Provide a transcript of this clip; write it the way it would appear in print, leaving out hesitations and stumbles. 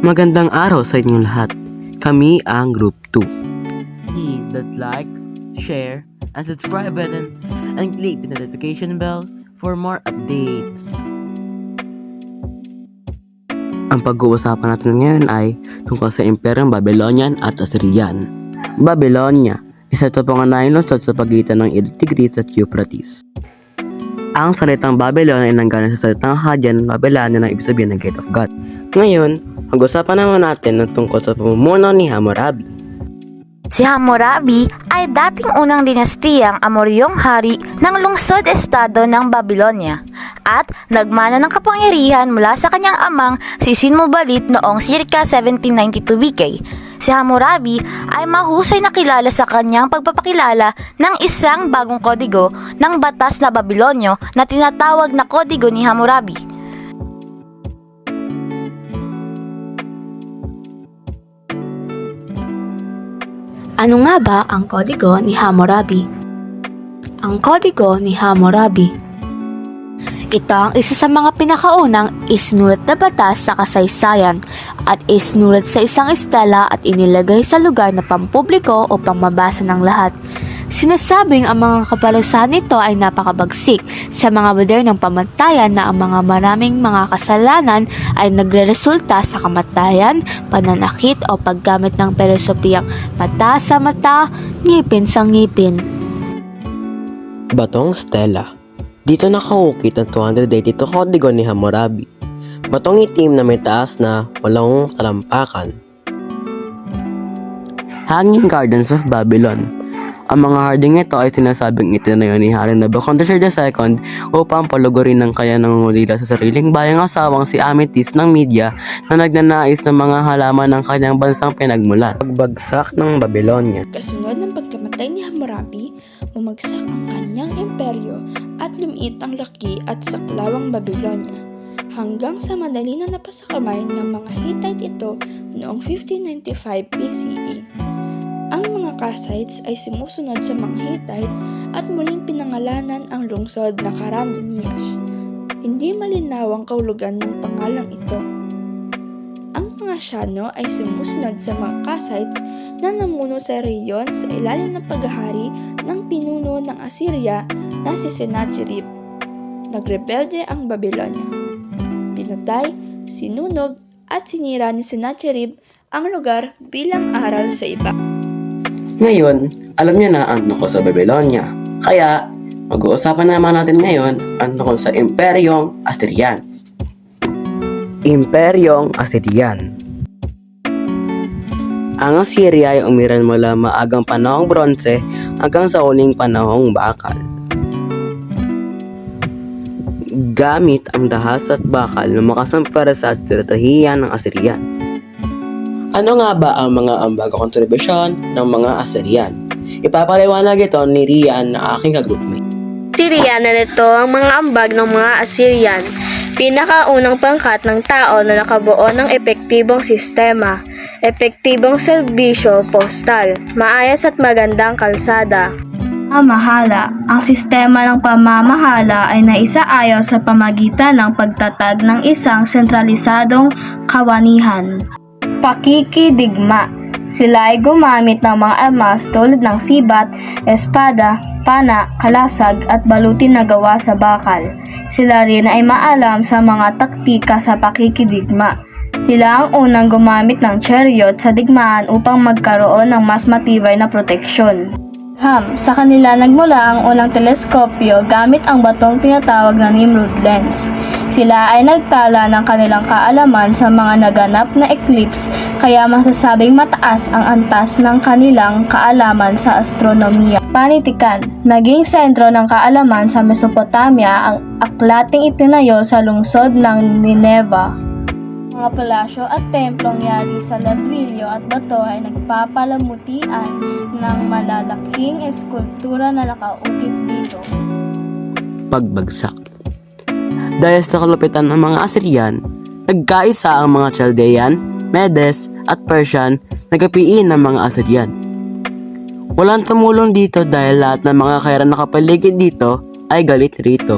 Magandang araw sa inyong lahat. Kami ang Group 2. Hit that like, share, and subscribe button and click the notification bell for more updates. Ang pag-uusapan natin ngayon ay tungkol sa Imperyong Babylonian at Assyrian. Babylonia, isa ito pangunahing lungsod sa pagitan ng Tigris at Euphrates. Ang salitang Babylon ay nanggaling sa salitang Akkadian Babylonia na ibig sabihin ng Gate of God. Ngayon, pag-usapan naman natin ng tungkol sa pamumuno ni Hammurabi. Si Hammurabi ay dating unang dinastiyang Amoryong hari ng lungsod-estado ng Babylonia at nagmana ng kapangyarihan mula sa kanyang amang si Sinmubalit noong circa 1792 BK. Si Hammurabi ay mahusay na kilala sa kanyang pagpapakilala ng isang bagong kodigo ng batas na Babylonyo na tinatawag na Kodigo ni Hammurabi. Ano nga ba ang Kodigo ni Hammurabi? Ang Kodigo ni Hammurabi. Ito ang isa sa mga pinakaunang isinulat na batas sa kasaysayan at isinulat sa isang estela at inilagay sa lugar na pampubliko o pangmabasa ng lahat. Sinasabing ang mga kaparusahan nito ay napakabagsik sa mga modernong pamantayan na ang mga maraming mga kasalanan ay nagreresulta sa kamatayan, pananakit o paggamit ng filosopiyang mata sa mata, ngipin sa ngipin. Batong Stela. Dito nakaukit ang 282 Kodigo ni Hammurabi. Batong itim na may taas na walang talampakan. Hanging Gardens of Babylon. Ang mga harding ito ay sinasabing itinayo ni Haring Nabucodonosor II upang palugurin ng kaya nangungulila sa sariling bayang asawang si Amyntas ng Media na nagnanais ng mga halaman ng kanyang bansang pinagmulan. Pagbagsak ng Babylonia. Kasunod ng pagkamatay ni Hammurabi, bumagsak ang kanyang imperyo at lumiit ang laki at saklawang Babylonia hanggang sa madali na napasakamay ng mga Hittite ito noong 1595 BCE. Ang mga Kassites ay sumusunod sa mga Hittite at muling pinangalanan ang lungsod na Caramdiniash. Hindi malinaw ang kahulugan ng pangalang ito. Ang mga Shano ay sumusunod sa mga Kassites na namuno sa rehiyon sa ilalim ng paghahari ng pinuno ng Assyria na si Sennacherib. Nagrebelde ang Babylonia. Pinatay, sinunog at sinira ni Sennacherib ang lugar bilang aral sa iba. Ngayon, alam niyo na ang tungkol sa Babylonia. Kaya, mag-uusapan naman natin ngayon ang tungkol sa Imperyong Assyrian. Imperyong Assyrian. Ang Assyria ay umiral mula maagang panahong bronze hanggang sa huling panahong bakal. Gamit ang dahas at bakal na makasampara sa estratehiya ng Assyrian. Ano nga ba ang mga ambag o kontribusyon ng mga Assyrian? Ipapaliwanag ito ni Rian na aking ka-groupmate. Si Rian na nito ang mga ambag ng mga Assyrian, pinakaunang pangkat ng tao na nakabuo ng epektibong sistema, epektibong serbisyo postal, maayos at magandang kalsada. Pamamahala. Ang sistema ng pamamahala ay naisaayon sa pamagitan ng pagtatag ng isang sentralisadong kawanihan. Pakikidigma. Sila ay gumamit ng mga armas tulad ng sibat, espada, pana, kalasag at balutin na gawa sa bakal. Sila rin ay maalam sa mga taktika sa pakikidigma. Sila ang unang gumamit ng chariot sa digmaan upang magkaroon ng mas matibay na proteksyon. Sa kanila nagmula ang unang teleskopyo gamit ang batong tinatawag na Nimrod lens. Sila ay nagtala ng kanilang kaalaman sa mga naganap na eclipse kaya masasabing mataas ang antas ng kanilang kaalaman sa astronomiya. Panitikan. Naging sentro ng kaalaman sa Mesopotamia ang aklating itinayo sa lungsod ng Nineveh. Mga palasyo at templong yari sa ladrilyo at bato ay nagpapalamutian ng malalaking eskultura na nakaukit dito. Pagbagsak. Dahil sa kalupitan ng mga Assyrian, nagkaisa ang mga Chaldean, Medes at Persian na gapiin ng mga Assyrian. Walang tumulong dito dahil lahat ng mga kairan nakapaligid dito ay galit rito.